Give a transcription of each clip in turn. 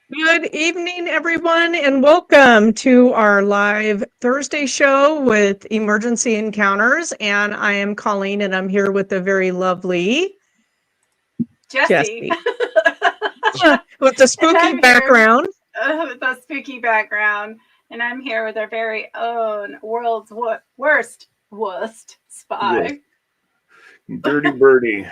Good evening, everyone, and welcome to our live Thursday show with Emergency Encounters. And I am Colleen, and I'm here with the very lovely Jesse. Jessie with the And spooky I'm here background. with a spooky background. And I'm here with our very own world's worst Yes, spy. you dirty birdie.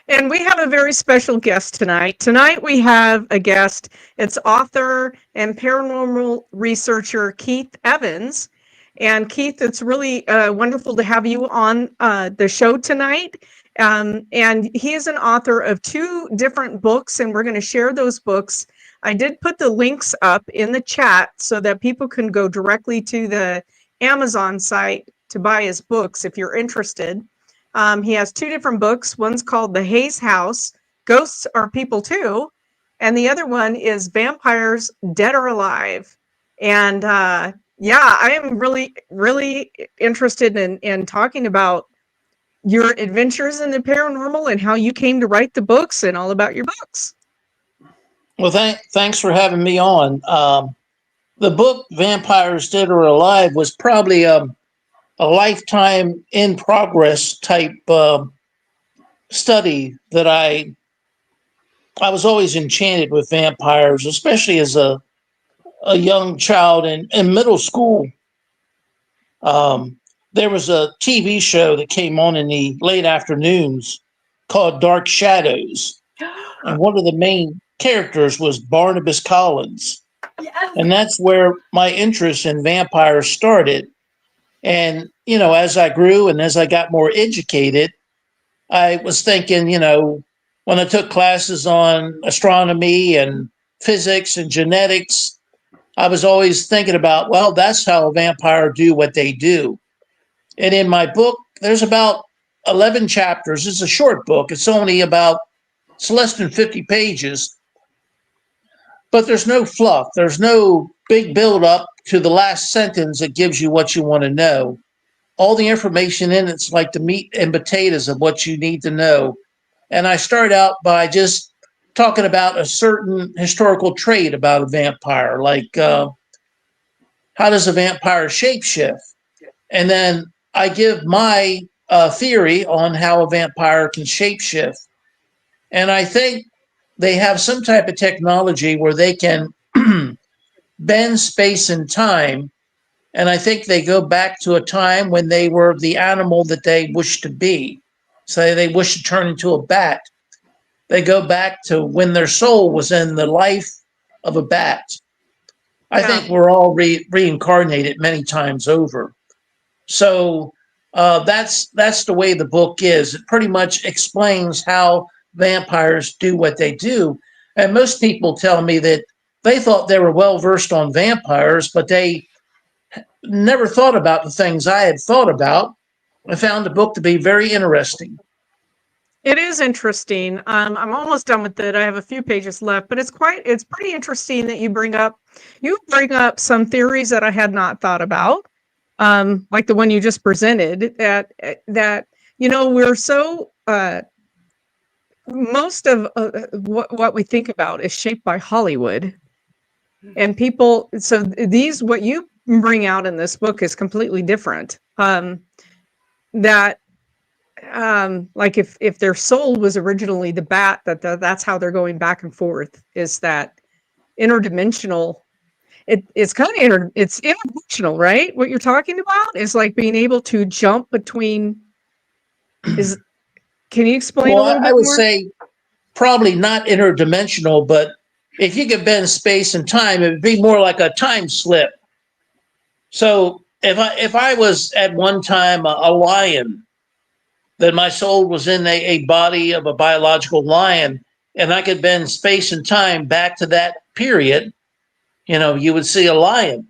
And we have a very special guest tonight. Tonight we have a guest. It's author and paranormal researcher Keith Evans. And Keith, it's really wonderful to have you on the show tonight. And he is an author of two different books, and we're going to share those books. I did put the links up in the chat so that people can go directly to the Amazon site to buy his books if you're interested. He has two different books. One's called The Hayes House, Ghosts Are People Too. And the other one is Vampires, Dead or Alive. And yeah, I am really, really interested in talking about your adventures in the paranormal and how you came to write the books and all about your books. Well, thanks for having me on. The book Vampires Dead or Alive was probably a lifetime in progress type study that I was always enchanted with vampires, especially as a young child in middle school. There was a TV show that came on in the late afternoons called Dark Shadows, and one of the main characters was Barnabas Collins. Yes. And that's where my interest in vampires started. And, as I grew and as I got more educated, I was thinking, when I took classes on astronomy and physics and genetics, I was always thinking about, well, that's how a vampire do what they do. And in my book, there's about 11 chapters. It's a short book. It's less than 50 pages, but there's no fluff. There's no big build up to the last sentence that gives you what you want to know. All the information in it's like the meat and potatoes of what you need to know. And I start out by just talking about a certain historical trait about a vampire, like how does a vampire shapeshift? And then I give my theory on how a vampire can shapeshift. And I think they have some type of technology where they can bend space and time. And I think they go back to a time when they were the animal that they wish to be. Say they wish to turn into a bat. They go back to when their soul was in the life of a bat. I think we're all reincarnated many times over. So that's the way the book is. It pretty much explains how vampires do what they do. And most people tell me that they thought they were well versed on vampires, but they never thought about the things I had thought about. I found the book to be very interesting. It is interesting. I'm almost done with it. I have a few pages left, but it's pretty interesting that you bring up some theories that I had not thought about. Like the one you just presented, that we're so most of what we think about is shaped by Hollywood, and people. So what you bring out in this book is completely different. That like if their soul was originally the bat, that's how they're going back and forth. Is that interdimensional? It's kind of it's interdimensional, right? What you're talking about is like being able to jump between. Can you explain a little bit I would more? say probably not interdimensional, but if you could bend space and time, it would be more like a time slip. So if I was at one time a lion, then my soul was in a body of a biological lion, and I could bend space and time back to that period, you would see a lion.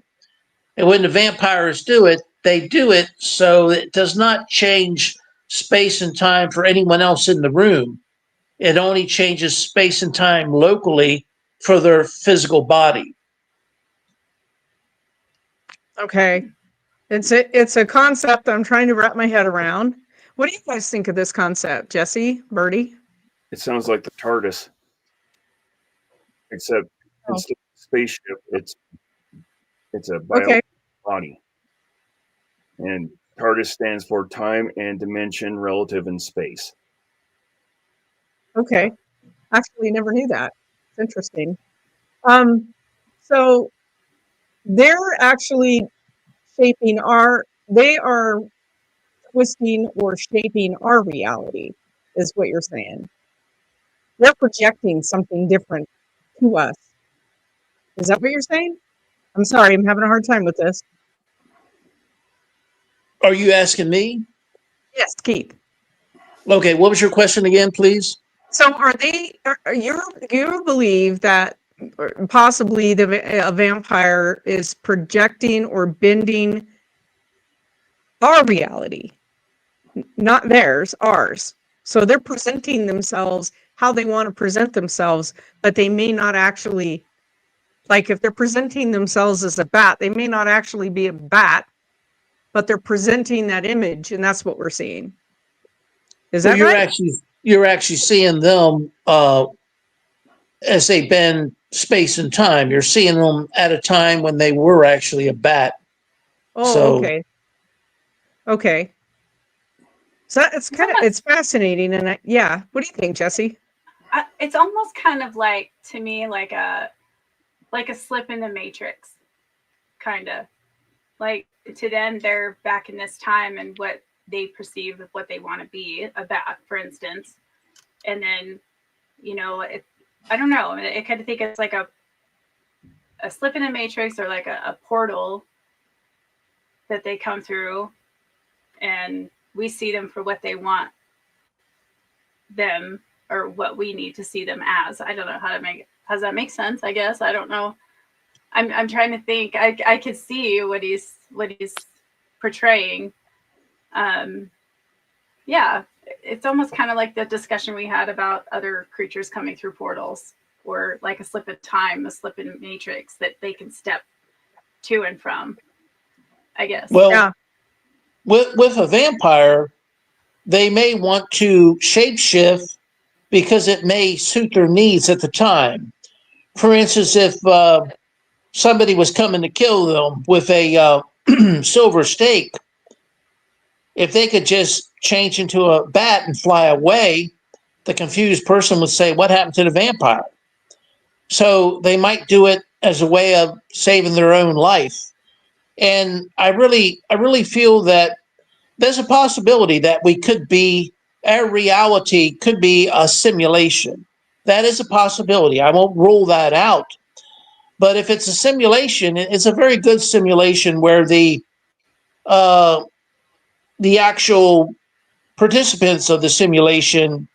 And when the vampires do it, they do it so it does not change space and time for anyone else in the room. It only changes space and time locally for their physical body. Okay, it's a concept I'm trying to wrap my head around. What do you guys think of this concept, Jesse, Birdie? It sounds like the TARDIS. except Oh. instead of spaceship, it's a Okay. body. And TARDIS stands for time and dimension relative in space. Okay. Actually, never knew that. It's interesting. So they're actually they are twisting or shaping our reality, is what you're saying. They're projecting something different to us. Is that what you're saying? I'm sorry, I'm having a hard time with this. Are you asking me? Yes, Keith. Okay, what was your question again, please? So you believe that possibly a vampire is projecting or bending our reality, not theirs, ours. So they're presenting themselves how they want to present themselves, but they may not actually, like if they're presenting themselves as a bat, they may not actually be a bat, but they're presenting that image, and that's what we're seeing. Is Well, that right? you're actually seeing them as they bend space and time. You're seeing them at a time when they were actually a bat. Oh, So okay. Okay. So it's fascinating. And yeah, what do you think, Jesse? It's almost kind of like, to me, like a slip in the matrix, kind of. Like, to them, they're back in this time and what they perceive of what they want to be, a bat, for instance. And then, I don't know. I kind of think it's like a slip in the matrix, or like a portal that they come through, and we see them for what they want them, or what we need to see them as. I don't know does that make sense? I guess. I don't know. I'm trying to think. I could see what he's portraying. Yeah, it's almost kind of like the discussion we had about other creatures coming through portals, or like a slip of time, a slip in matrix that they can step to and from, I guess. well, Yeah. with a vampire, they may want to shapeshift because it may suit their needs at the time. For instance, if somebody was coming to kill them with a silver stake, if they could just change into a bat and fly away, the confused person would say, "What happened to the vampire?" So they might do it as a way of saving their own life. And I really feel that there's a possibility that our reality could be a simulation. That is a possibility. I won't rule that out. But if it's a simulation, it's a very good simulation where uh, the actual participants of the simulation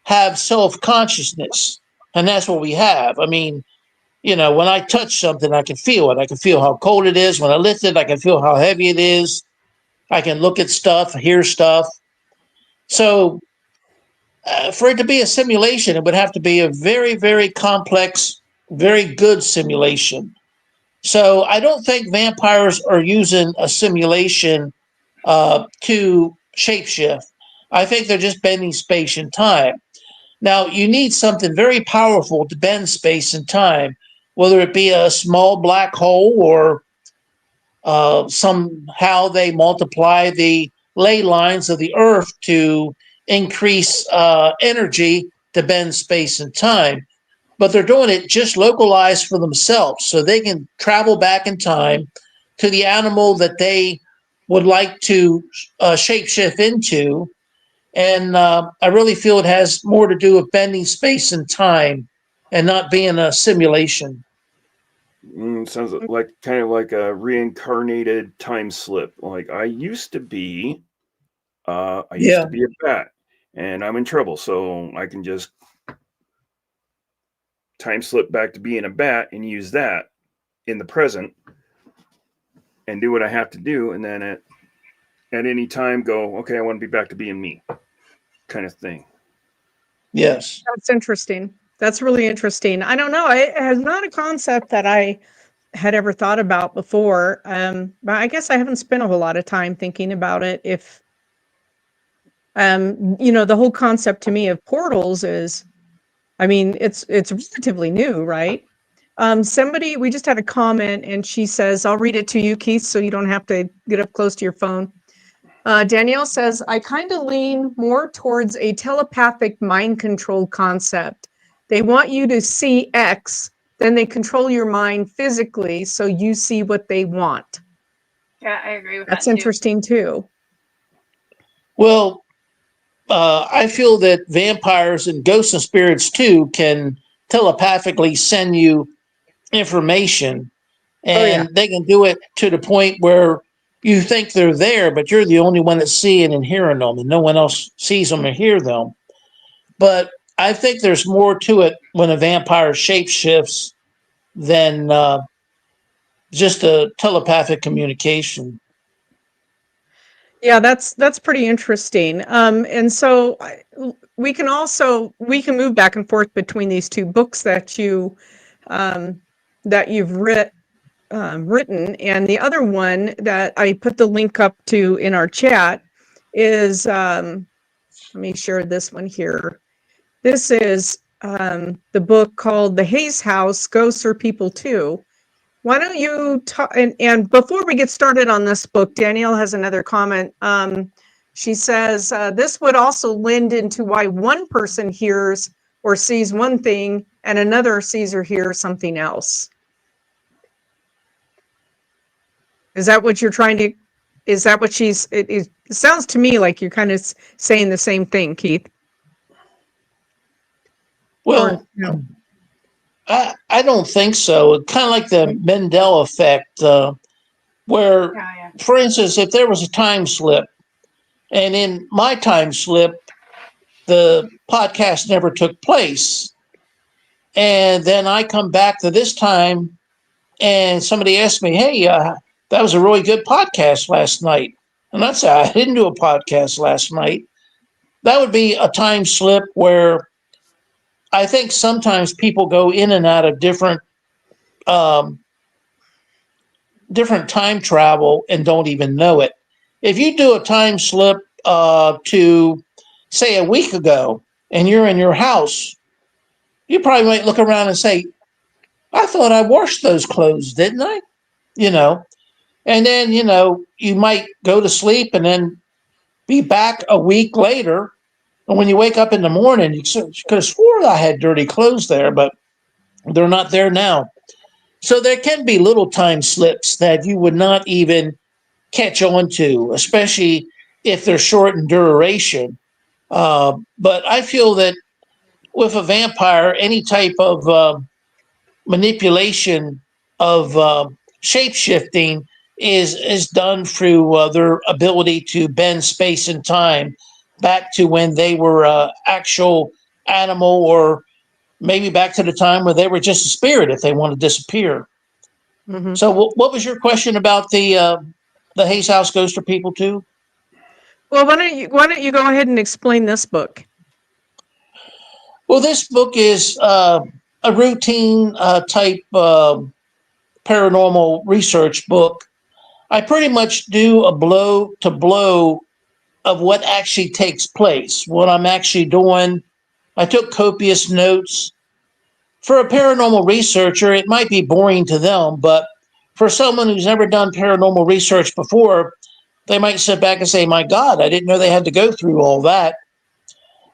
have self consciousness, and that's what we have. I mean, when I touch something, I can feel it. I can feel how cold it is. When I lift it, I can feel how heavy it is. I can look at stuff, hear stuff. So, for it to be a simulation, it would have to be a very, very complex, very good simulation. So, I don't think vampires are using a simulation to shapeshift. I think they're just bending space and time. Now, you need something very powerful to bend space and time, whether it be a small black hole or somehow they multiply the ley lines of the Earth to increase energy to bend space and time. But they're doing it just localized for themselves, so they can travel back in time to the animal that they would like to shapeshift into. And I really feel it has more to do with bending space and time and not being a simulation. Sounds like kind of like a reincarnated time slip. Like I used to be a bat, and I'm in trouble, so I can just time slip back to being a bat and use that in the present and do what I have to do, and then at any time go, okay, I want to be back to being me, kind of thing. Yes. That's interesting. That's really interesting. I don't know. It is not a concept that I had ever thought about before. But I guess I haven't spent a whole lot of time thinking about it. The whole concept to me of portals is I mean, it's relatively new, right? Somebody, we just had a comment, and she says, I'll read it to you, Keith, so you don't have to get up close to your phone. Danielle says, I kind of lean more towards a telepathic mind control concept. They want you to see X, then they control your mind physically so you see what they want. Yeah, I agree with That's that too. interesting too. Well, I feel that vampires and ghosts and spirits too can telepathically send you information, Oh, yeah. and they can do it to the point where you think they're there, but you're the only one that's seeing and hearing them, and no one else sees them or hear them. But I think there's more to it when a vampire shapeshifts than just a telepathic communication. Yeah, that's pretty interesting. And so we can move back and forth between these two books that you've written, and the other one that I put the link up to in our chat is let me share this one here. This is the book called The Hayes House: Ghosts Are People Too. Why don't you talk? And before we get started on this book, Danielle has another comment. She says, this would also lend into why one person hears or sees one thing and another sees or hears something else. Is that what you're trying to, is that what it sounds to me like you're kind of saying the same thing, Keith. Well, Or, no. I don't think so. Kind of like the Mendel effect, where, Yeah. for instance, if there was a time slip, and in my time slip, the podcast never took place, and then I come back to this time, and somebody asked me, "Hey, that was a really good podcast last night," and I'd say I didn't do a podcast last night. That would be a time slip where I think sometimes people go in and out of um, different time travel and don't even know it. If you do a time slip to, say, a week ago, and you're in your house, you probably might look around and say, I thought I washed those clothes, didn't I? You know, and then, you might go to sleep and then be back a week later. And when you wake up in the morning, you could have swore I had dirty clothes there, but they're not there now. So there can be little time slips that you would not even catch on to, especially if they're short in duration. But I feel that with a vampire, any type of manipulation of shape shifting is done through their ability to bend space and time back to when they were actual animal, or maybe back to the time where they were just a spirit if they want to disappear. Mm-hmm. So, what was your question about the Hayes House Ghost for People too? Well, why don't you go ahead and explain this book? Well, this book is a routine type paranormal research book. I pretty much do a blow to blow of what actually takes place, what I'm actually doing. I took copious notes. For a paranormal researcher, it might be boring to them, but for someone who's never done paranormal research before, they might sit back and say, my God, I didn't know they had to go through all that.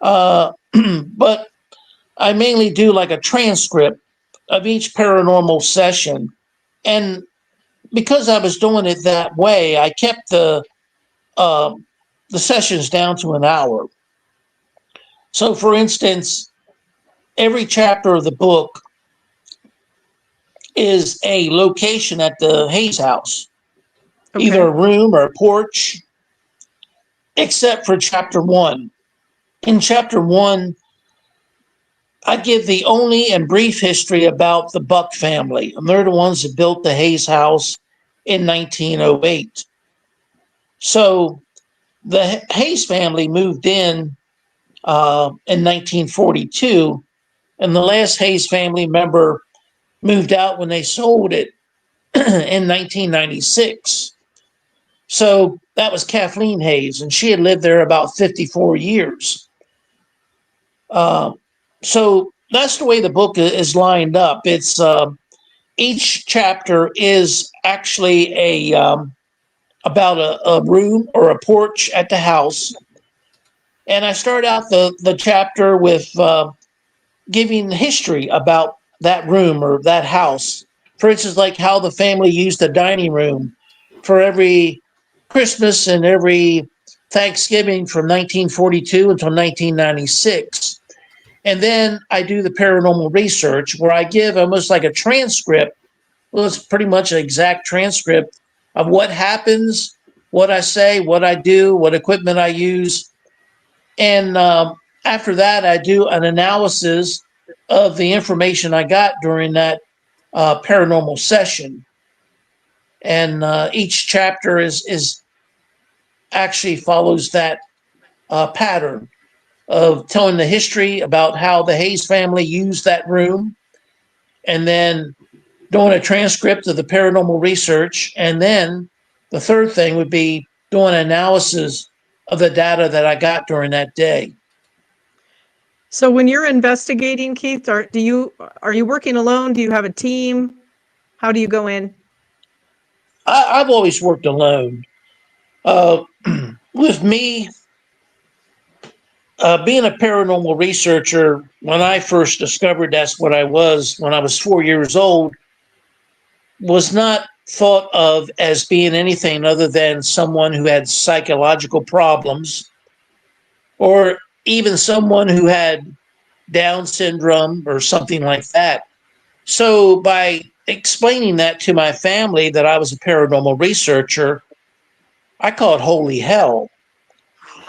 But I mainly do like a transcript of each paranormal session. And because I was doing it that way, I kept uh, the sessions down to an hour. So, for instance, every chapter of the book is a location at the Hayes house, Okay. either a room or a porch, except for chapter one. In chapter one, I give the only and brief history about the Buck family, and they're the ones that built the Hayes house in 1908. So the Hayes family moved in 1942, and the last Hayes family member moved out when they sold it in 1996. So that was Kathleen Hayes, and she had lived there about 54 years. So that's the way the book is lined up. It's each chapter is actually about a room or a porch at the house, and I start out the chapter with giving history about that room or that house. For instance, like how the family used the dining room for every Christmas and every Thanksgiving from 1942 until 1996. And then I do the paranormal research where I give almost like a transcript. Well, it's pretty much an exact transcript of what happens, what I say, what I do, what equipment I use. And after that, I do an analysis of the information I got during that paranormal session. And each chapter is actually follows that pattern of telling the history about how the Hayes family used that room, and then doing a transcript of the paranormal research. And then the third thing would be doing analysis of the data that I got during that day. So when you're investigating, Keith, are you working alone? Do you have a team? How do you go in? I've always worked alone. With me, being a paranormal researcher, when I first discovered that's what I was when I was 4 years old, was not thought of as being anything other than someone who had psychological problems or even someone who had Down syndrome or something like that. So by explaining that to my family that I was a paranormal researcher, I called holy hell.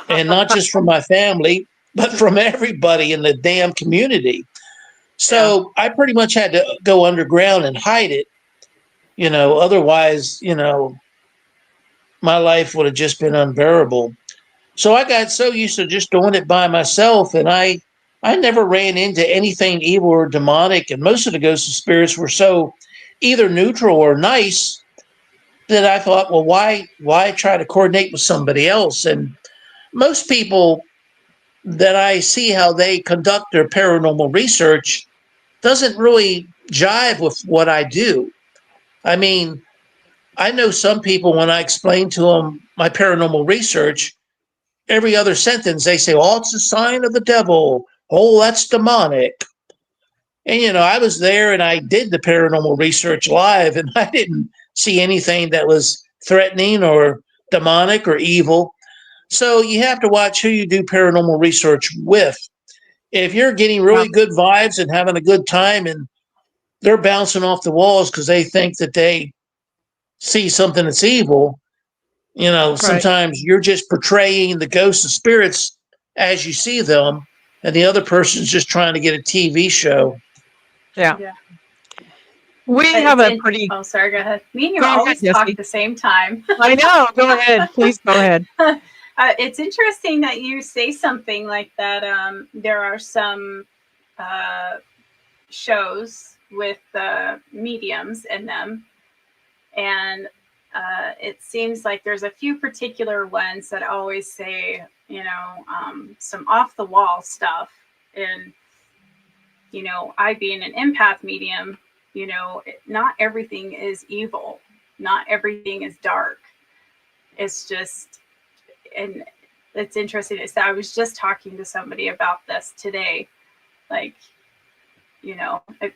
And not just from my family, but from everybody in the damn community. So I pretty much had to go underground and hide it. Otherwise, my life would have just been unbearable. So I got so used to just doing it by myself, and I never ran into anything evil or demonic, and most of the ghosts and spirits were so either neutral or nice that I thought, well, why try to coordinate with somebody else? And most people that I see how they conduct their paranormal research doesn't really jive with what I do. I mean, I know some people when I explain to them my paranormal research, every other sentence they say, "Oh, it's a sign of the devil. Oh, that's demonic." And I was there and I did the paranormal research live, and I didn't see anything that was threatening or demonic or evil. So you have to watch who you do paranormal research with. If you're getting really good vibes and having a good time and they're bouncing off the walls because they think that they see something that's evil, sometimes you're just portraying the ghosts and spirits as you see them, and the other person's just trying to get a TV show. Yeah. Yeah. We have a pretty. Oh, sorry. Go ahead. Me and you Go ahead, always talk at the same time. I know. Go ahead. Please go ahead. It's interesting that you say something like that. There are some shows with mediums in them, and it seems like there's a few particular ones that always say, some off the wall stuff. And, I being an empath medium, not everything is evil. Not everything is dark. It's just, and it's interesting. I was just talking to somebody about this today. Like,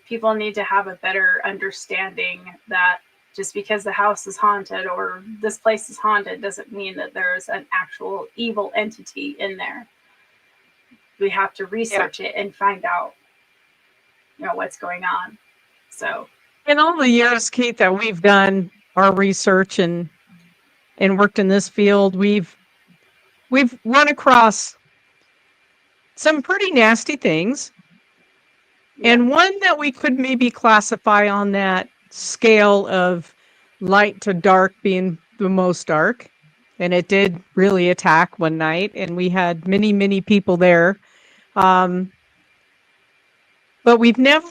people need to have a better understanding that just because the house is haunted or this place is haunted doesn't mean that there's an actual evil entity in there. We have to research it and find out, what's going on. So in all the years, Kate, that we've done our research and worked in this field, we've run across some pretty nasty things. And one that we could maybe classify on that scale of light to dark being the most dark. And it did really attack one night, and we had many, many people there. But we've never,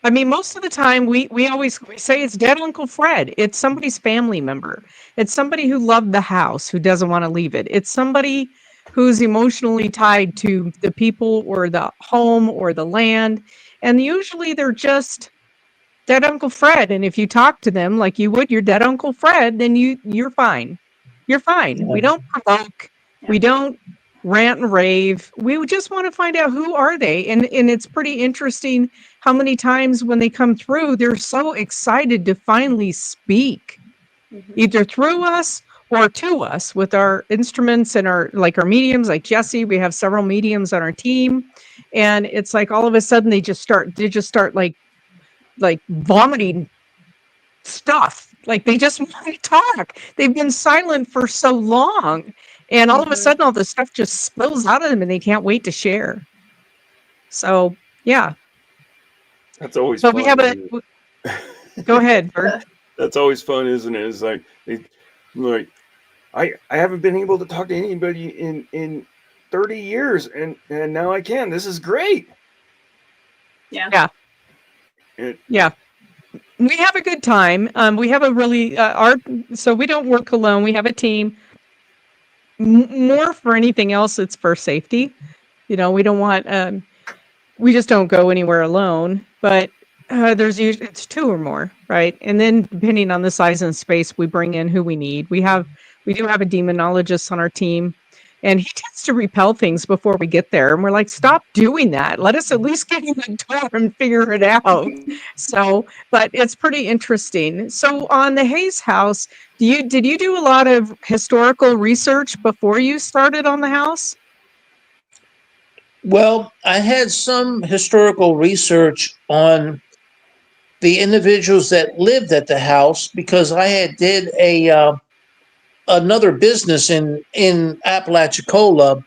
most of the time we always say it's dead Uncle Fred. It's somebody's family member. It's somebody who loved the house, who doesn't want to leave it. It's somebody who's emotionally tied to the people or the home or the land. And usually they're just dead Uncle Fred. And if you talk to them like you would your dead Uncle Fred, then you're fine. You're fine. We don't provoke. We don't rant and rave. We just want to find out who are they. And it's pretty interesting how many times when they come through, they're so excited to finally speak, either through us or to us with our instruments and our mediums, like Jesse. We have several mediums on our team. And it's like all of a sudden they just start like vomiting stuff. Like they just want to talk. They've been silent for so long. And all of a sudden all this stuff just spills out of them and they can't wait to share. So yeah. That's always So fun. we have go ahead, Bert. That's always fun, isn't it? It's like I haven't been able to talk to anybody in 30 years and now I can. This is great. Yeah. Yeah. We have a good time. We have a really so we don't work alone. We have a team. More for anything else, it's for safety. We don't want. We just don't go anywhere alone. But there's usually it's two or more, right? And then depending on the size and space, we bring in who we need. We do have a demonologist on our team. And he tends to repel things before we get there. And we're like, stop doing that. Let us at least get in the door and figure it out. So, but it's pretty interesting. So on the Hayes house, did you do a lot of historical research before you started on the house? Well, I had some historical research on the individuals that lived at the house because I did another business in Apalachicola,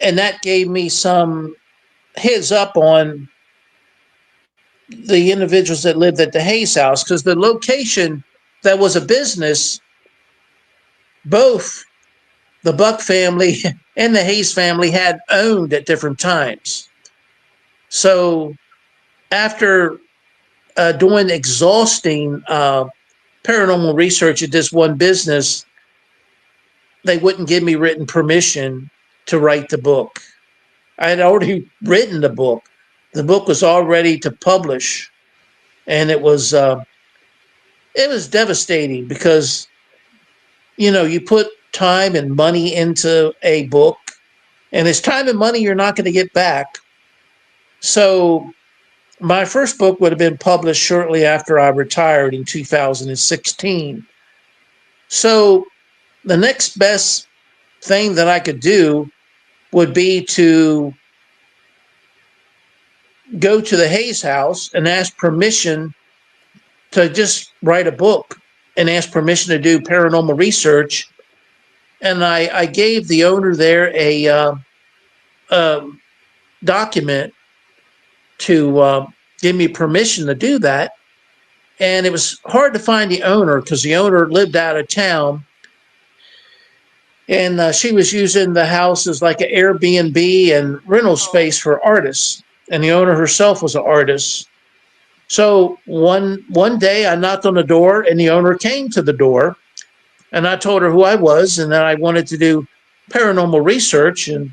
and that gave me some heads up on the individuals that lived at the Hayes house, because the location that was a business, both the Buck family and the Hayes family had owned at different times. So after doing exhausting paranormal research at this one business, they wouldn't give me written permission to write the book. I had already written the book. The book was all ready to publish, and it was devastating because you put time and money into a book, and it's time and money you're not going to get back. So my first book would have been published shortly after I retired in 2016. So the next best thing that I could do would be to go to the Hayes house and ask permission to just write a book and ask permission to do paranormal research. And I gave the owner there a document to give me permission to do that. And it was hard to find the owner because the owner lived out of town. And she was using the house as like an Airbnb and rental space for artists. And the owner herself was an artist. So one day I knocked on the door and the owner came to the door, and I told her who I was and that I wanted to do paranormal research, and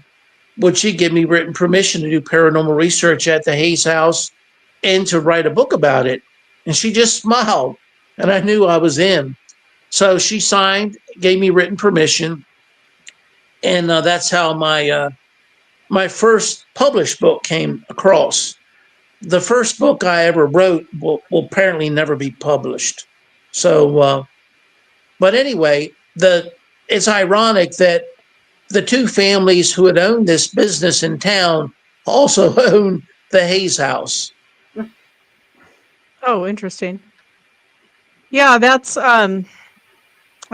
would she give me written permission to do paranormal research at the Hayes house and to write a book about it. And she just smiled, and I knew I was in. So she signed, gave me written permission, and that's how my first published book came across. The first book I ever wrote will apparently never be published. So, but anyway, it's ironic that the two families who had owned this business in town also own the Hayes house. Oh, interesting. Yeah, that's I'm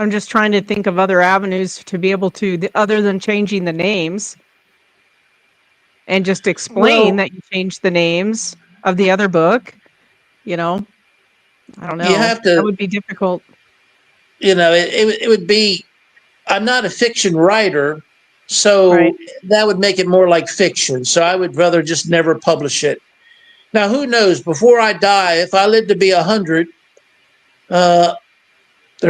just trying to think of other avenues to be able to, other than changing the names, and just explain that you changed the names of the other book. I don't know. You have to. That would be difficult. It would be. I'm not a fiction writer, so that would make it more like fiction. So I would rather just never publish it. Now, who knows? Before I die, if I live to be 100, there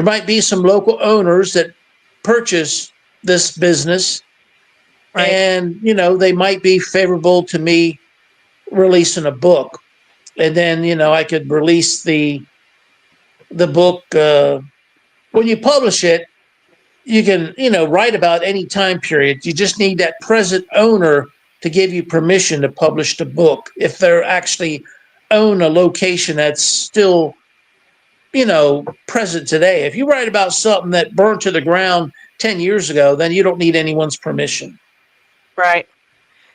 might be some local owners that purchase this business, Right. and they might be favorable to me releasing a book, and then I could release the book. When you publish it, you can write about any time period. You just need that present owner to give you permission to publish the book if they're actually own a location that's still present today. If you write about something that burned to the ground 10 years ago, then you don't need anyone's permission. Right.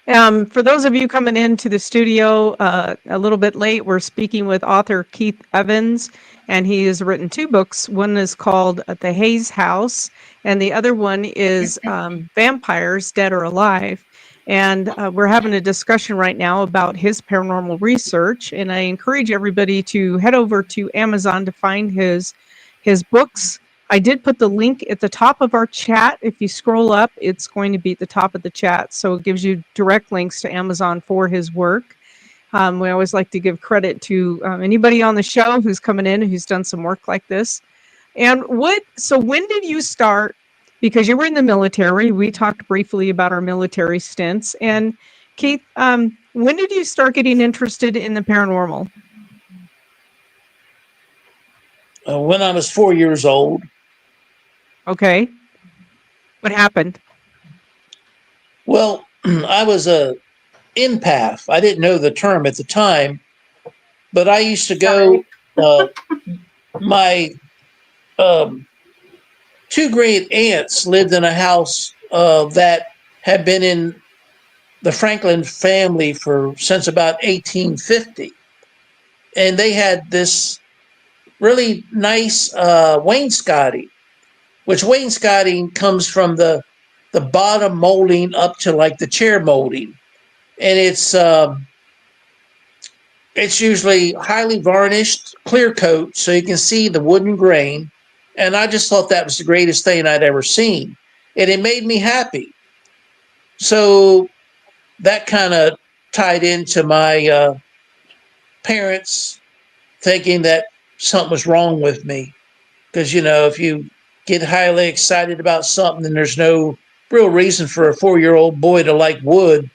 For those of you coming into the studio a little bit late, we're speaking with author Keith Evans, and he has written two books. One is called The Hayes House, and the other one is Vampires, Dead or Alive. And we're having a discussion right now about his paranormal research, and I encourage everybody to head over to Amazon to find his books. I did put the link at the top of our chat. If you scroll up, it's going to be at the top of the chat. So it gives you direct links to Amazon for his work. We always like to give credit to anybody on the show who's coming in who's done some work like this. And so when did you start? Because you were in the military. We talked briefly about our military stints. And Keith, when did you start getting interested in the paranormal? When I was 4 years old. Okay. What happened? Well, I was a empath. I didn't know the term at the time, but I used to go. My two great aunts lived in a house that had been in the Franklin family since about 1850, and they had this really nice wainscoting, which wainscoting comes from the bottom molding up to like the chair molding, and it's usually highly varnished, clear coat, so you can see the wooden grain. And I just thought that was the greatest thing I'd ever seen, and it made me happy. So that kind of tied into my parents thinking that something was wrong with me, because if you get highly excited about something and there's no real reason for a 4-year-old boy to like wood,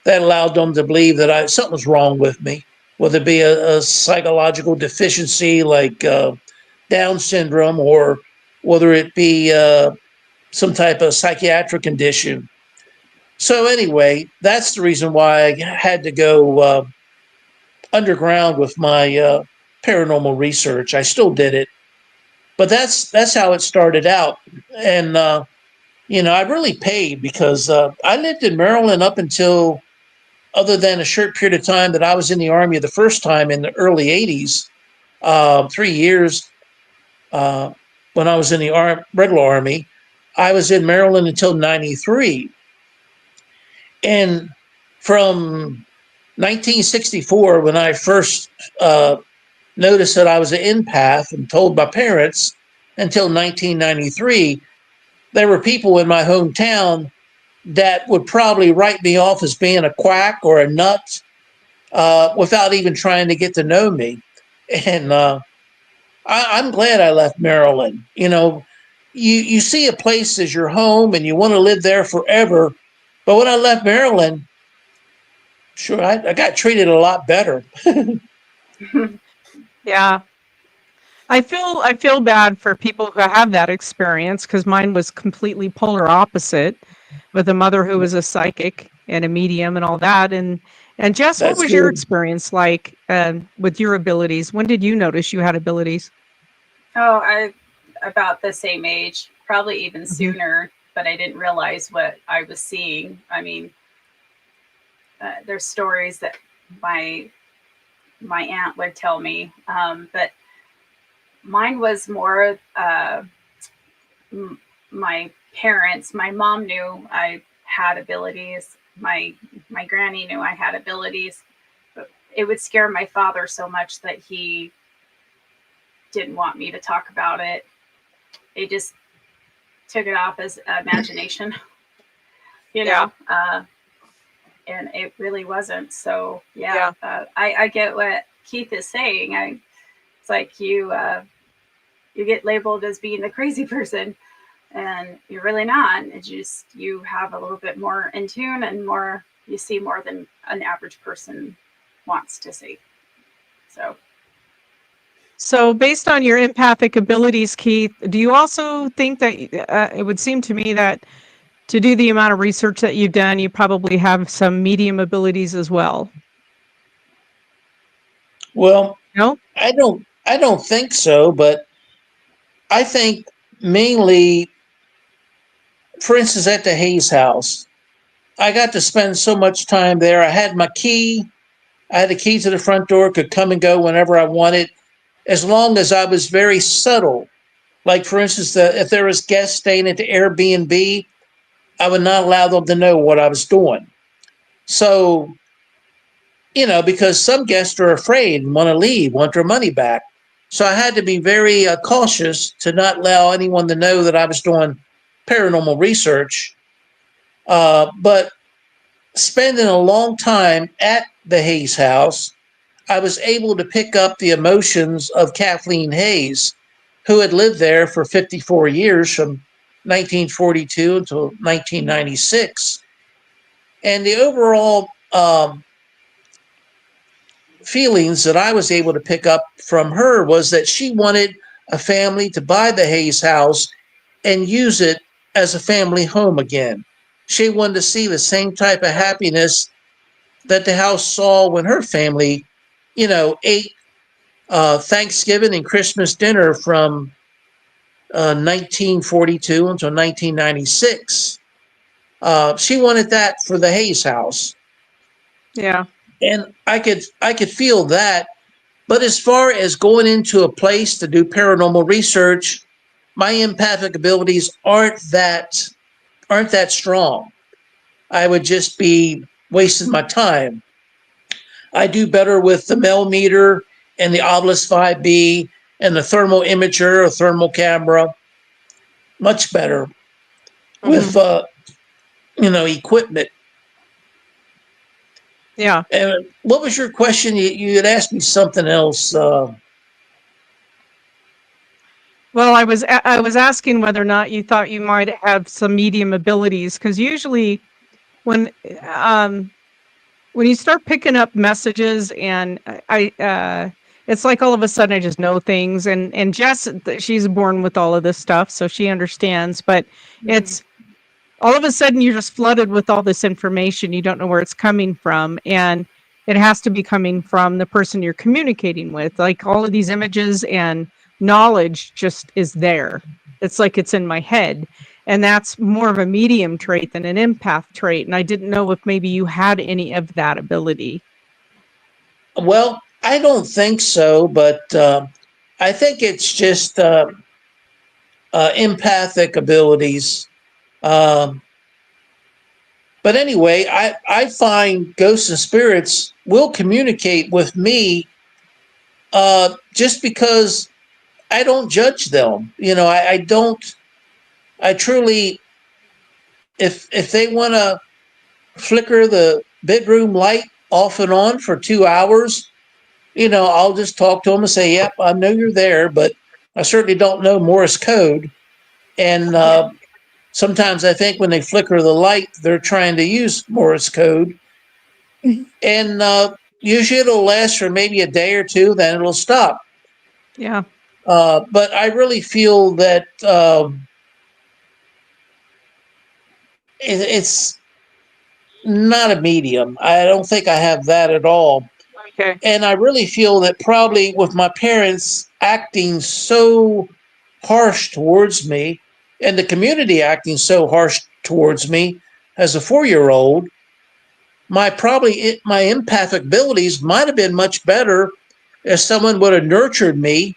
that allowed them to believe that something was wrong with me, whether it be a psychological deficiency like Down syndrome, or whether it be some type of psychiatric condition. So anyway, that's the reason why I had to go underground with my paranormal research. I still did it, but that's how it started out. And I really paid because I lived in Maryland up until, other than a short period of time that I was in the Army the first time in the early 80s, 3 years when I was in the regular Army, I was in Maryland until 93. And from 1964, when I first noticed that I was an empath and told my parents, until 1993, there were people in my hometown that would probably write me off as being a quack or a nut without even trying to get to know me. And I'm glad I left Maryland. You see a place as your home and you want to live there forever. But when I left Maryland, sure, I got treated a lot better. Yeah. I feel bad for people who have that experience, because mine was completely polar opposite, with a mother who was a psychic and a medium and all that. And Jess, what That's was your good. experience like with your abilities? When did you notice you had abilities? Oh, I about the same age, probably even Mhm. sooner, but I didn't realize what I was seeing. I mean, there's stories that my aunt would tell me, but mine was more my parents. My mom knew I had abilities. My granny knew I had abilities, but it would scare my father so much that he didn't want me to talk about it. They just took it off as imagination, Yeah. And it really wasn't. So yeah. I get what Keith is saying. It's like you get labeled as being the crazy person, and you're really not. It's just you have a little bit more in tune and more, you see more than an average person wants to see. So based on your empathic abilities, Keith, do you also think that it would seem to me that to do the amount of research that you've done, you probably have some medium abilities as well? Well, No? I don't think so, but I think mainly, for instance, at the Hayes house, I got to spend so much time there. I had my key. I had a key to the front door, could come and go whenever I wanted, as long as I was very subtle. Like, for instance, if there was guests staying at the Airbnb, I would not allow them to know what I was doing. So, because some guests are afraid and want to leave, want their money back. So I had to be very cautious to not allow anyone to know that I was doing paranormal research. But spending a long time at the Hayes house, I was able to pick up the emotions of Kathleen Hayes, who had lived there for 54 years from 1942 until 1996. And the overall feelings that I was able to pick up from her was that she wanted a family to buy the Hayes house and use it as a family home again. She wanted to see the same type of happiness that the house saw when her family, ate Thanksgiving and Christmas dinner from 1942 until 1996. She wanted that for the Hayes house, Yeah. and I could feel that. But as far as going into a place to do paranormal research, my empathic abilities aren't that strong. I would just be wasting my time. I do better with the Mel meter and the Obelisk 5B and the thermal imager or thermal camera. Much better with equipment. Yeah. And what was your question? You had asked me something else. Well, I was asking whether or not you thought you might have some medium abilities, because usually when um, when you start picking up messages and it's like all of a sudden I just know things, and Jess, she's born with all of this stuff, so she understands, but it's all of a sudden you're just flooded with all this information. You don't know where it's coming from, and it has to be coming from the person you're communicating with. Like all of these images and knowledge just is there. It's like it's in my head. And that's more of a medium trait than an empath trait. And I didn't know if maybe you had any of that ability. Well, I don't think so, but I think it's just empathic abilities. Um, but anyway, I find ghosts and spirits will communicate with me just because I don't judge them. I don't. I truly, if they want to flicker the bedroom light off and on for 2 hours, I'll just talk to them and say, "Yep, I know you're there, but I certainly don't know Morse code." And sometimes I think when they flicker the light, they're trying to use Morse code, and usually it'll last for maybe a day or two, then it'll stop. Yeah. But I really feel that it's not a medium. I don't think I have that at all. Okay. And I really feel that probably with my parents acting so harsh towards me and the community acting so harsh towards me as a 4-year-old, my empathic abilities might have been much better if someone would have nurtured me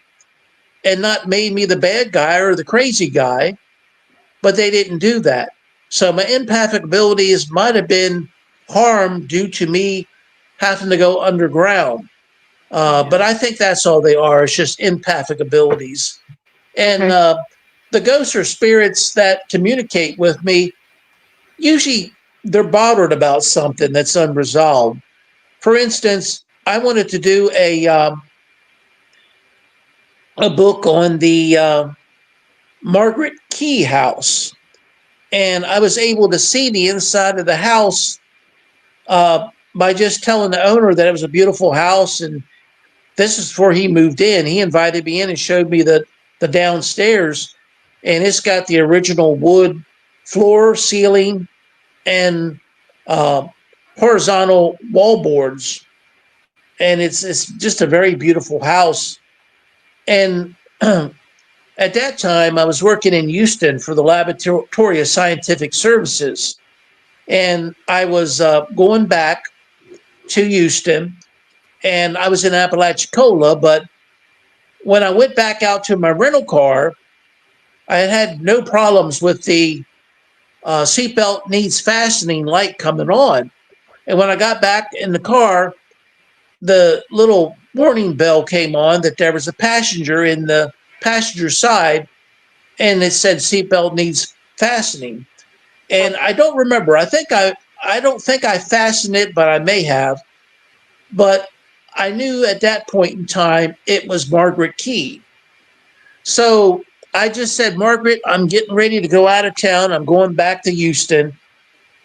and not made me the bad guy or the crazy guy, but they didn't do that. So my empathic abilities might have been harmed due to me having to go underground. But I think that's all they are. It's just empathic abilities. And Okay. the ghosts or spirits that communicate with me, usually they're bothered about something that's unresolved. For instance, I wanted to do a book on the Margaret Key house. And I was able to see the inside of the house by just telling the owner that it was a beautiful house. And this is before he moved in. He invited me in and showed me the downstairs. And it's got the original wood floor, ceiling, and horizontal wall boards. And it's just a very beautiful house. And at that time, I was working in Houston for the Laboratory of Scientific Services. And I was going back to Houston, and I was in Apalachicola. But when I went back out to my rental car, I had no problems with the seatbelt needs fastening light coming on. And when I got back in the car, the little warning bell came on that there was a passenger in the passenger side, and it said seatbelt needs fastening. And I don't remember. I don't think I fastened it, but I may have. But I knew at that point in time it was Margaret Key. So I just said, Margaret, I'm getting ready to go out of town. I'm going back to Houston.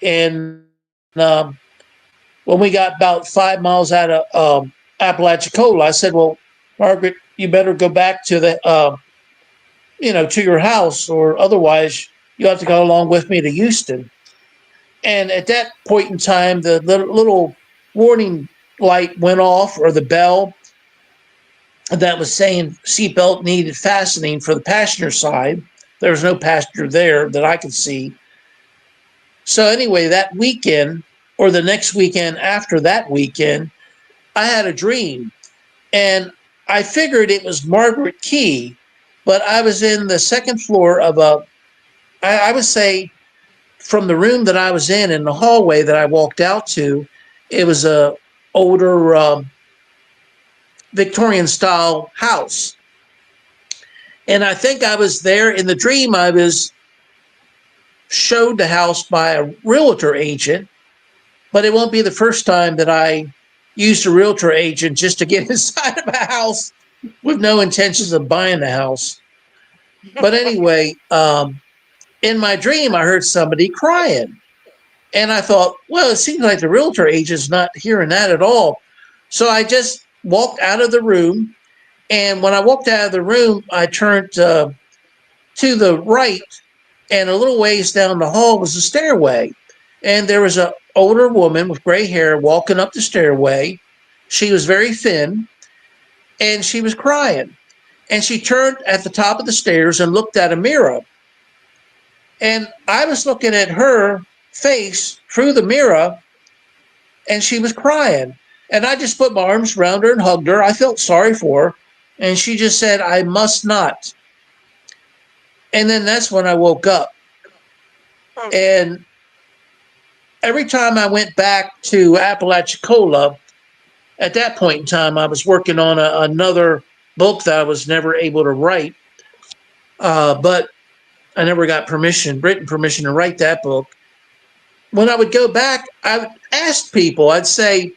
And when we got about 5 miles out of Apalachicola, I said, well, Margaret, you better go back to to your house, or otherwise you have to go along with me to Houston. And at that point in time, the little warning light went off, or the bell that was saying seatbelt needed fastening for the passenger side. There was no passenger there that I could see. So anyway, that weekend, or the next weekend after that weekend, I had a dream, and I figured it was Margaret Key, but I was in the second floor of I would say, from the room that I was in the hallway that I walked out to, it was a older Victorian style house. And I think I was there in the dream. I was showed the house by a realtor agent, but it won't be the first time that I used a realtor agent just to get inside of a house with no intentions of buying the house. But anyway, in my dream, I heard somebody crying. And I thought, well, it seems like the realtor agent's not hearing that at all. So I just walked out of the room. And when I walked out of the room, I turned to the right, and a little ways down the hall was a stairway. And there was an older woman with gray hair walking up the stairway. She was very thin, and she was crying. And she turned at the top of the stairs and looked at a mirror. And I was looking at her face through the mirror, and she was crying. And I just put my arms around her and hugged her. I felt sorry for her. And she just said, I must not. And then that's when I woke up. And every time I went back to Apalachicola, at that point in time, I was working on another book that I was never able to write. But I never got written permission to write that book. When I would go back, I would ask people, I'd say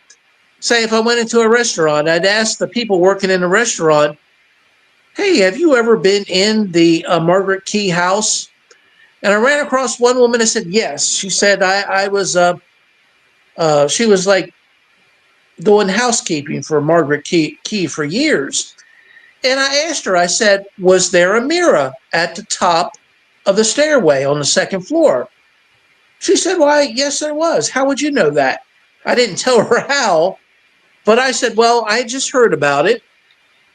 if I went into a restaurant, I'd ask the people working in the restaurant, hey, have you ever been in the Margaret Key house? And I ran across one woman that said, yes. She said, I was, she was like doing housekeeping for Margaret Key for years. And I asked her, I said, was there a mirror at the top of the stairway on the second floor? She said, why, yes, there was. How would you know that? I didn't tell her how, but I said, well, I just heard about it.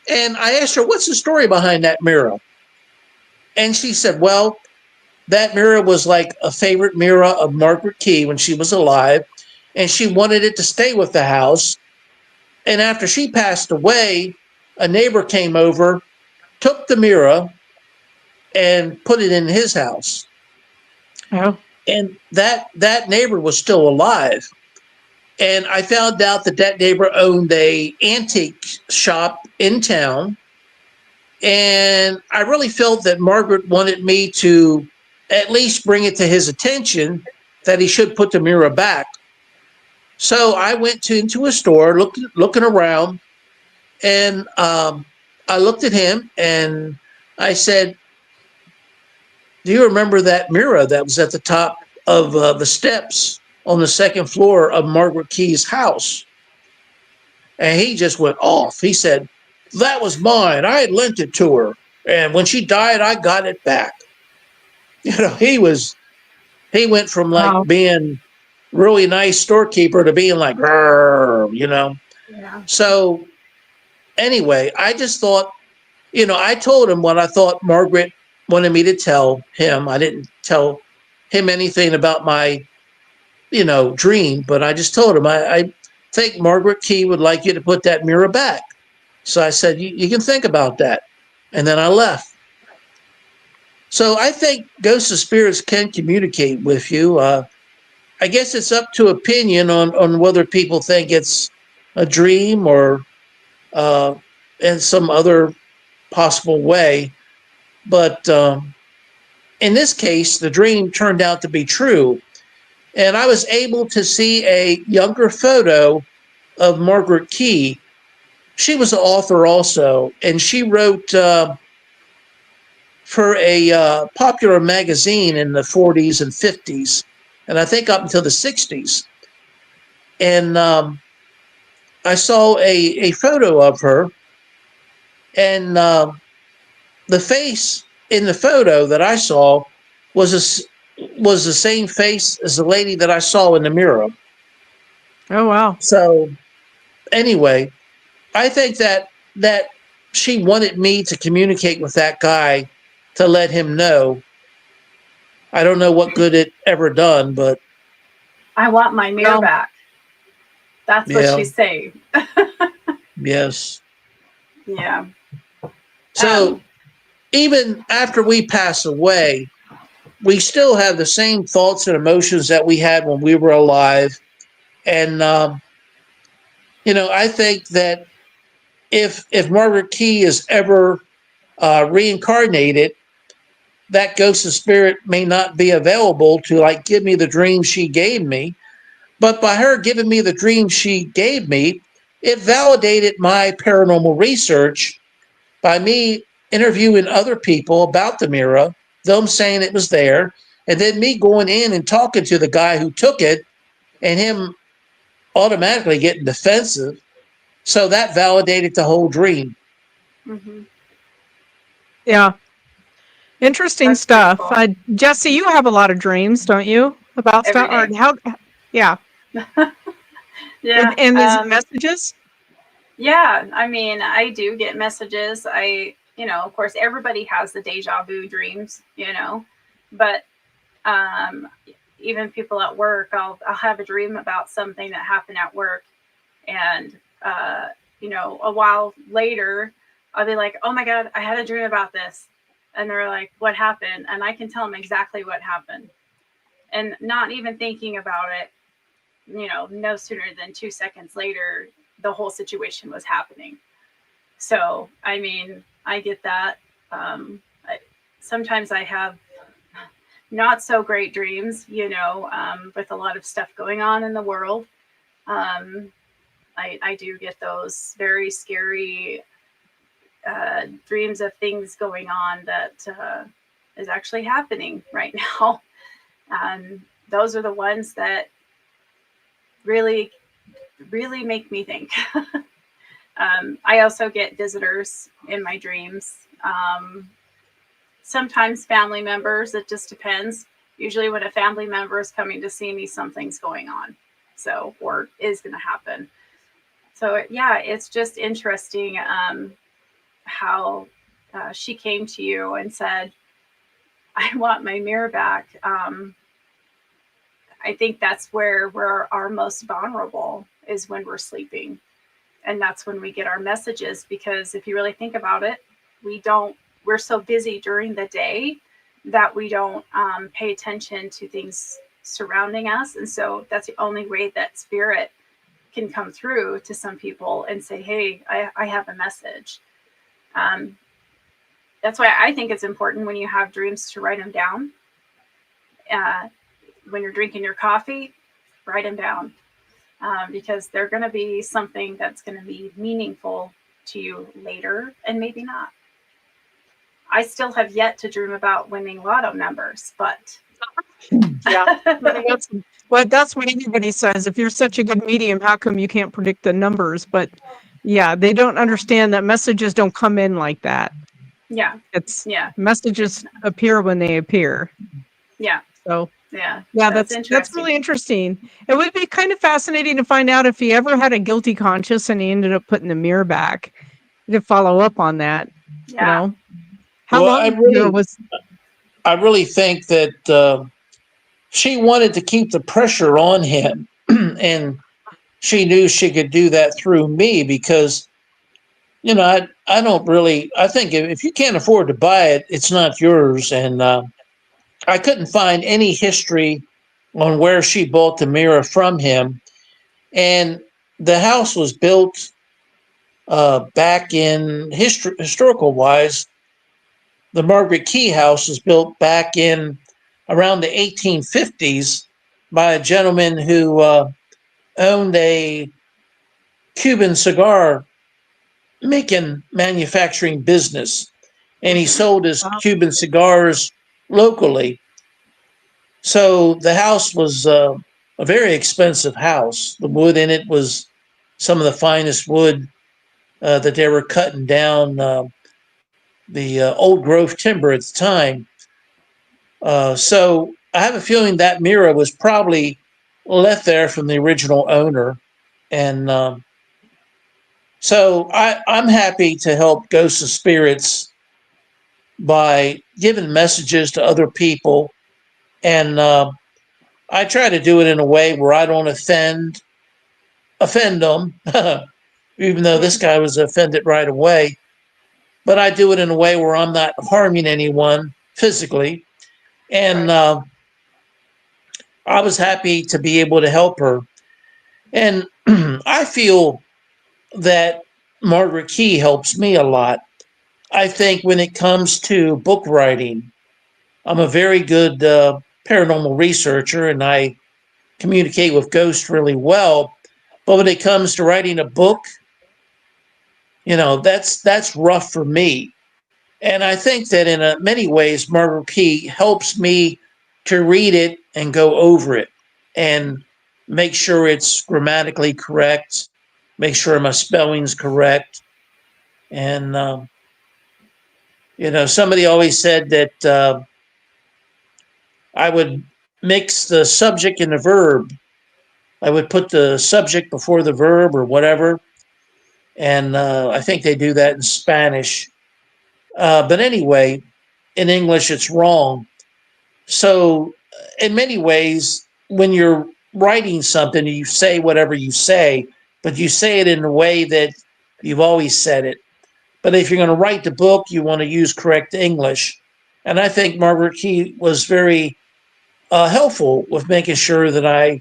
And I asked her, what's the story behind that mirror? And she said, well, that mirror was like a favorite mirror of Margaret Key when she was alive, and she wanted it to stay with the house. And after she passed away, a neighbor came over, took the mirror, and put it in his house. Oh. And that neighbor was still alive. And I found out that neighbor owned a antique shop in town. And I really felt that Margaret wanted me to at least bring it to his attention that he should put the mirror back. So I went into a store, looking around, and I looked at him and I said, do you remember that mirror that was at the top of the steps on the second floor of Margaret Key's house? And he just went off. He said, that was mine. I had lent it to her. And when she died, I got it back. He went from like Wow. being really nice storekeeper to being like, "Grrr," Yeah. So anyway, I just thought, I told him what I thought Margaret wanted me to tell him. I didn't tell him anything about my, dream, but I just told him I think Margaret Key would like you to put that mirror back. So I said, you can think about that. And then I left. So I think ghosts and spirits can communicate with you. I guess it's up to opinion on whether people think it's a dream or uh, in some other possible way. But in this case, the dream turned out to be true. And I was able to see a younger photo of Margaret Key. She was an author also, and she wrote for a popular magazine in the 40s and 50s, and I think up until the 60s. And I saw a photo of her, and the face in the photo that I saw was was the same face as the lady that I saw in the mirror. Oh, wow. So anyway, I think that she wanted me to communicate with that guy to let him know. I don't know what good it ever done, but I want my mirror Well, back. That's what yeah, she's saying. yes. Yeah. So even after we pass away, we still have the same thoughts and emotions that we had when we were alive. And I think that if Margaret Key is ever reincarnated, that ghost of spirit may not be available to like give me the dream she gave me. But by her giving me the dream she gave me, it validated my paranormal research by me interviewing other people about the mirror, them saying it was there, and then me going in and talking to the guy who took it and him automatically getting defensive. So that validated the whole dream. Mm-hmm. yeah. Interesting That's pretty stuff. cool. Jesse, you have a lot of dreams, don't you? About Every stuff or day. how? Yeah. Yeah. And is it messages? Yeah. I mean, I do get messages. Of course, everybody has the deja vu dreams, but um, even people at work, I'll have a dream about something that happened at work, and a while later, I'll be like, "Oh my God, I had a dream about this," and they're like, "What happened?" And I can tell them exactly what happened, and not even thinking about it. No sooner than 2 seconds later, the whole situation was happening. So, I mean, I get that. Sometimes I have not so great dreams, with a lot of stuff going on in the world. Um, I do get those very scary dreams of things going on that is actually happening right now. Those are the ones that really, really make me think. I also get visitors in my dreams. Sometimes family members, it just depends. Usually when a family member is coming to see me, something's going on. So, or is going to happen. So, yeah, it's just interesting how she came to you and said, I want my mirror back. I think that's where we're our most vulnerable is when we're sleeping. And that's when we get our messages, because if you really think about it, we're so busy during the day that we don't pay attention to things surrounding us. And so that's the only way that spirit can come through to some people and say, hey, I have a message. That's why I think it's important when you have dreams to write them down. When you're drinking your coffee, write them down. Because they're going to be something that's going to be meaningful to you later and maybe not. I still have yet to dream about winning lotto numbers, but Yeah. That's what everybody says. If you're such a good medium, how come you can't predict the numbers? But yeah, they don't understand that messages don't come in like that. yeah, It's yeah, messages appear when they appear. yeah, So yeah. yeah, That's that's interesting. really interesting. It would be kind of fascinating to find out if he ever had a guilty conscience and he ended up putting the mirror back. To follow up on that, Yeah. you know, how Well, long ago was? I really think that she wanted to keep the pressure on him, and she knew she could do that through me because, you know, I don't really, I think if you can't afford to buy it, it's not yours. And I couldn't find any history on where she bought the mirror from him. And the house was built back in historical wise. The Margaret Key house was built back in around the 1850s by a gentleman who owned a Cuban cigar making manufacturing business, and he sold his Cuban cigars locally. So the house was a very expensive house. The wood in it was some of the finest wood that they were cutting down the old growth timber at the time. So I have a feeling that mirror was probably left there from the original owner. And so I'm happy to help ghosts and spirits by giving messages to other people. And I try to do it in a way where I don't offend them, even though this guy was offended right away. But I do it in a way where I'm not harming anyone physically. And I was happy to be able to help her. And I feel that Margaret Key helps me a lot. I think when it comes to book writing, I'm a very good paranormal researcher and I communicate with ghosts really well. But when it comes to writing a book, you know, that's rough for me. And I think that in many ways, Margaret Key helps me to read it and go over it and make sure it's grammatically correct, make sure my spelling's correct. And, you know, somebody always said that I would mix the subject and the verb. I would put the subject before the verb or whatever. And I think they do that in Spanish. But anyway, in English, it's wrong. So, in many ways, when you're writing something, you say whatever you say, but you say it in a way that you've always said it. But if you're going to write the book, you want to use correct English. And I think Margaret Key was very helpful with making sure that I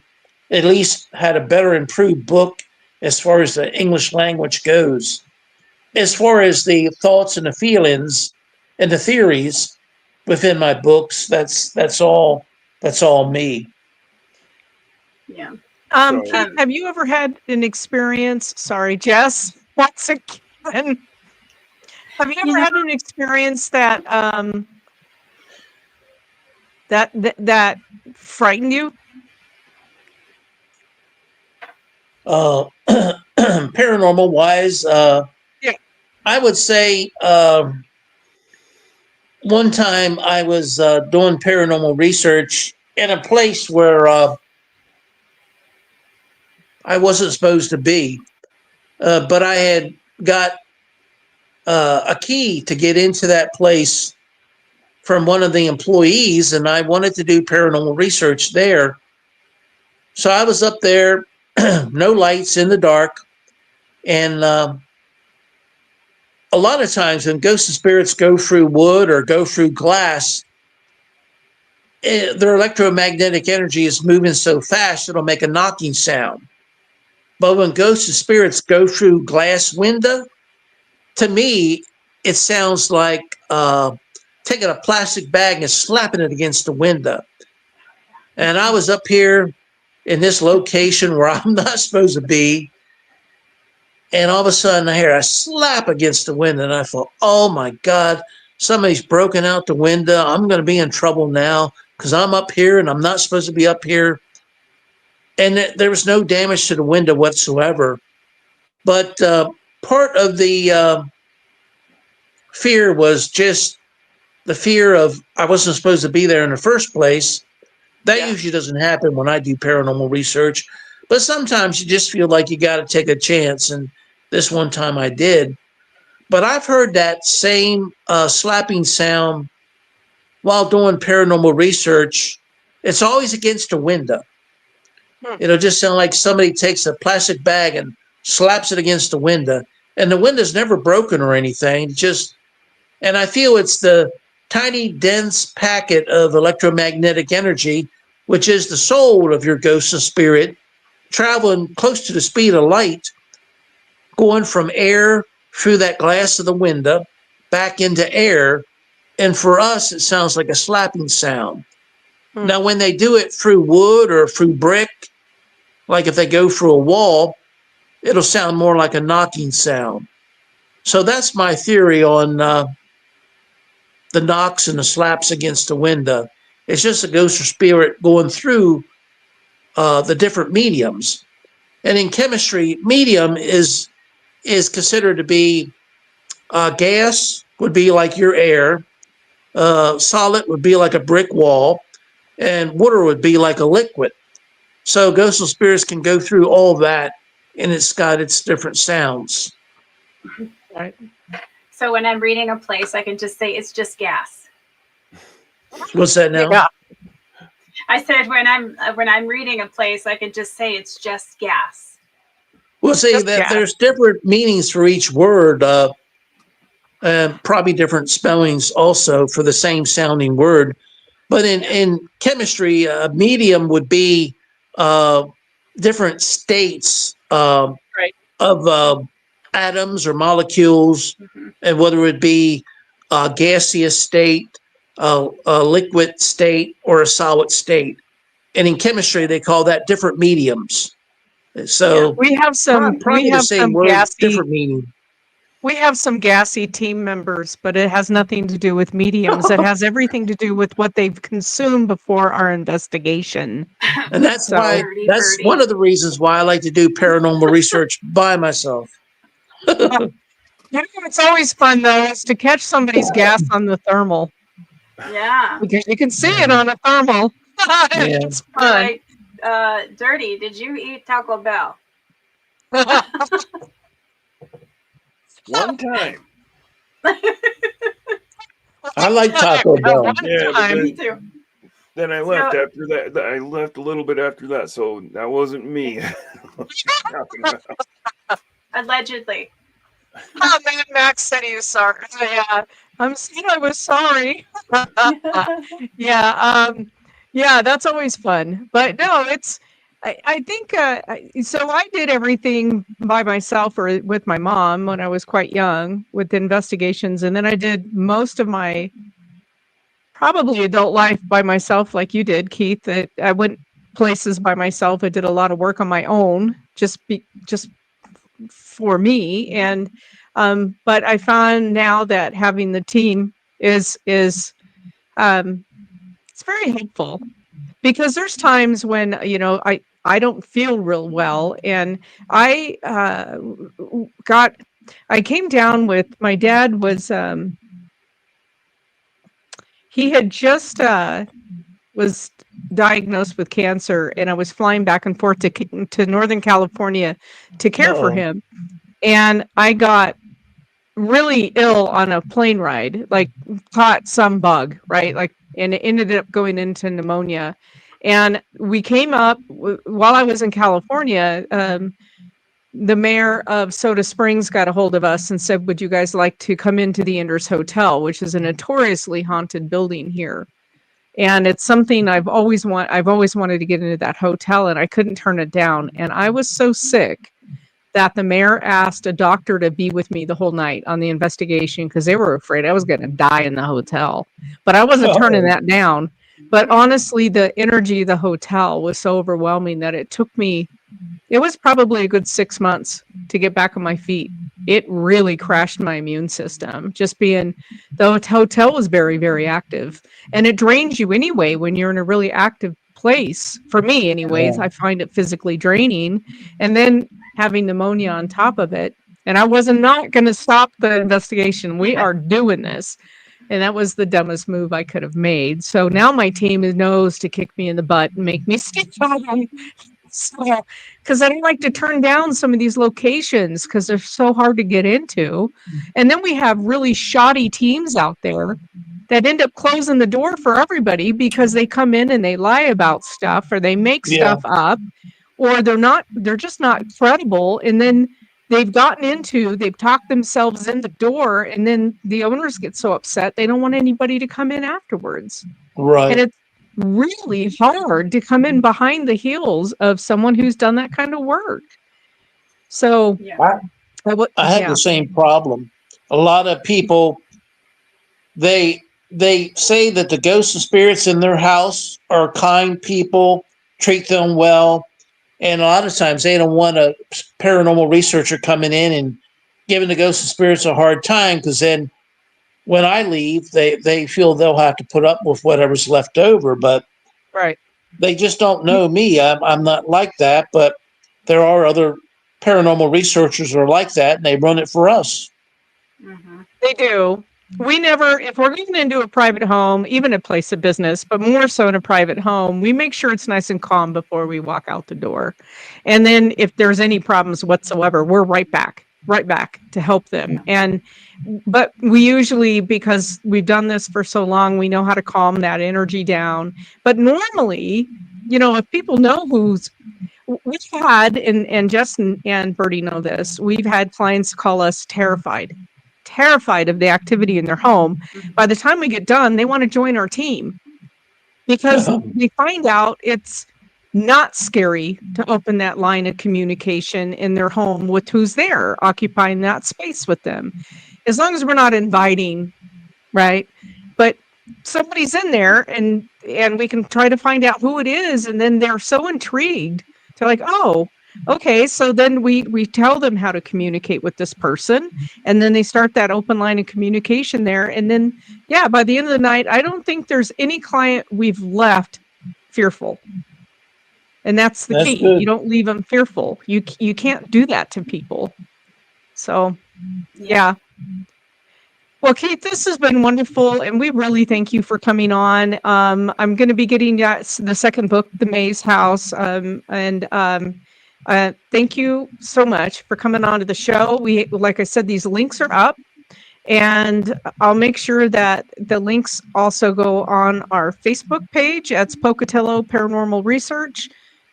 at least had a better improved book as far as the English language goes. As far as the thoughts and the feelings and the theories within my books, that's all me. Yeah. So- Keith, have you ever had an experience? Sorry, Jess. Once again, have you ever had an experience that that frightened you? Paranormal wise, Yeah. I would say one time I was doing paranormal research in a place where I wasn't supposed to be, but I had got a key to get into that place from one of the employees, and I wanted to do paranormal research there. So I was up there, no lights in the dark, and a lot of times when ghosts and spirits go through wood or go through glass, their electromagnetic energy is moving so fast it'll make a knocking sound. But when ghosts and spirits go through glass window, to me, it sounds like taking a plastic bag and slapping it against the window. And I was up here in this location where I'm not supposed to be. And all of a sudden, I hear a slap against the window. And I thought, oh my God, somebody's broken out the window. I'm going to be in trouble now because I'm up here and I'm not supposed to be up here. And there was no damage to the window whatsoever. But part of the fear was just the fear of I wasn't supposed to be there in the first place. That usually doesn't happen when I do paranormal research. But sometimes you just feel like you got to take a chance. And this one time I did. But I've heard that same slapping sound while doing paranormal research. It's always against a window. It'll just sound like somebody takes a plastic bag and slaps it against the window. And the window's never broken or anything. And I feel it's the tiny, dense packet of electromagnetic energy, which is the soul of your ghost or spirit, traveling close to the speed of light, going from air through that glass of the window back into air. And for us, it sounds like a slapping sound. Now, when they do it through wood or through brick, like if they go through a wall, it'll sound more like a knocking sound. So that's my theory on the knocks and the slaps against the window. It's just a ghost or spirit going through the different mediums. And in chemistry, medium is considered to be gas would be like your air, solid would be like a brick wall, and water would be like a liquid. So ghosts and spirits can go through all that, and it's got its different sounds. Right. So when I'm reading a place, I can just say it's just gas. What's that now? Yeah. I said when I'm reading a place, I can just say it's just gas. Well, see, Just that gas. there's different meanings for each word, and probably different spellings also for the same sounding word. But in chemistry, a medium would be different states Right. of atoms or molecules, and whether it be a gaseous state, a liquid state, or a solid state. And in chemistry, they call that different mediums. So We have some probably the same word, gassy different meaning. we have some gassy team members, but it has nothing to do with mediums. It has everything to do with what they've consumed before our investigation. And that's So- why Birdie, that's birdie. one of the reasons why I like to do paranormal research by myself. You know, it's always fun though, is to catch somebody's gas on the thermal Yeah. because you can see it on a thermal. It's Or fun. like, Dirty, did you eat Taco Bell? One time. I like Taco Bell. One Yeah, time. Me too. Then I left after that. I left a little bit after that, so that wasn't me. Talking about. Allegedly. Oh man, Max said he was sorry. Yeah, I was sorry. Yeah, yeah, that's always fun. But no, I think so. I did everything by myself or with my mom when I was quite young with investigations, and then I did most of my probably adult life by myself, like you did, Keith. I went places by myself. I did a lot of work on my own, just for me, and but I found now that having the team is it's very helpful because there's times when I don't feel real well, and I came down with my dad was he had just was diagnosed with cancer, and I was flying back and forth to Northern California to care for Uh-oh. him, and I got really ill on a plane ride, like caught some bug, right? Like, and it ended up going into pneumonia. And we came up while I was in California. The mayor of Soda Springs got a hold of us and said, "Would you guys like to come into the Enders Hotel, which is a notoriously haunted building here?" And it's something I've always wanted to get into that hotel, and I couldn't turn it down. And I was so sick that the mayor asked a doctor to be with me the whole night on the investigation because they were afraid I was going to die in the hotel. But I wasn't turning that down. But honestly, the energy of the hotel was so overwhelming that it took me It was probably a good 6 months to get back on my feet. It really crashed my immune system. Just being, the hotel was very, very active, and it drains you anyway when you're in a really active place. For me, anyways, Yeah. I find it physically draining, and then having pneumonia on top of it. And I was not going to stop the investigation. We are doing this. And that was the dumbest move I could have made. So now my team knows to kick me in the butt and make me stick on them. So, because I don't like to turn down some of these locations because they're so hard to get into. And then we have really shoddy teams out there that end up closing the door for everybody because they come in and they lie about stuff, or they make Yeah. stuff up, or they're just not credible. And then they've talked themselves in the door, and then the owners get so upset they don't want anybody to come in afterwards. And Right. it's really hard to come in behind the heels of someone who's done that kind of work. So Yeah. I had yeah, the same problem. A lot of people they say that the ghosts and spirits in their house are kind people, treat them well, and a lot of times they don't want a paranormal researcher coming in and giving the ghosts and spirits a hard time, because then when I leave, they feel they'll have to put up with whatever's left over. But right. they just don't know me. I'm not like that, but there are other paranormal researchers who are like that, and they run it for us. Mm-hmm. They do. We never, if we're going into a private home, even a place of business, but more so in a private home, we make sure it's nice and calm before we walk out the door. And then if there's any problems whatsoever, we're right back to help them. But we usually, because we've done this for so long, we know how to calm that energy down. But normally, if people know we've had, and Justin and Bertie know this, we've had clients call us terrified of the activity in their home. By the time we get done, they want to join our team because we find out it's not scary to open that line of communication in their home with who's there occupying that space with them, as long as we're not inviting, right? But somebody's in there, and we can try to find out who it is, and then they're so intrigued. They're like, oh, okay. So then we tell them how to communicate with this person, and then they start that open line of communication there. And then, yeah, by the end of the night, I don't think there's any client we've left fearful. And that's the That's key. good. You don't leave them fearful. You can't do that to people. So, yeah. Well, Keith, this has been wonderful, and we really thank you for coming on. I'm going to be getting the second book, The Maze House, and thank you so much for coming on to the show. Like I said, these links are up, and I'll make sure that the links also go on our Facebook page. That's Pocatello Paranormal Research.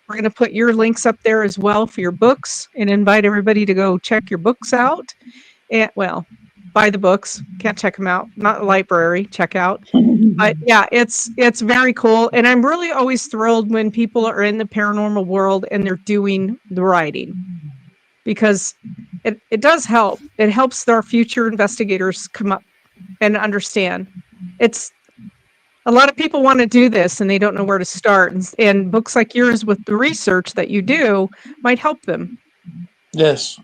We're going to put your links up there as well for your books, and invite everybody to go check your books out. And buy the books. Can't check them out. Not a library. Check out. But yeah, it's very cool. And I'm really always thrilled when people are in the paranormal world and they're doing the writing, because it does help. It helps our future investigators come up and understand. It's a lot of people want to do this and they don't know where to start. And books like yours with the research that you do might help them. Yes.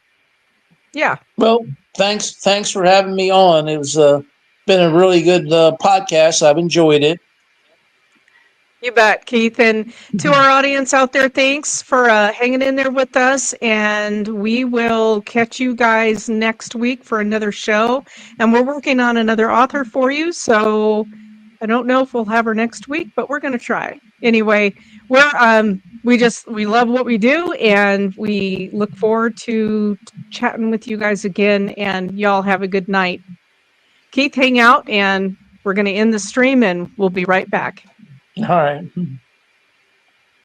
Yeah. Well, thanks for having me on. It was been a really good podcast. I've enjoyed it. You bet, Keith. And to our audience out there, thanks for hanging in there with us. And we will catch you guys next week for another show. And we're working on another author for you. So I don't know if we'll have her next week, but we're going to try. Anyway, we love what we do, and we look forward to chatting with you guys again, and y'all have a good night. Keith, hang out, and we're going to end the stream, and we'll be right back. All right.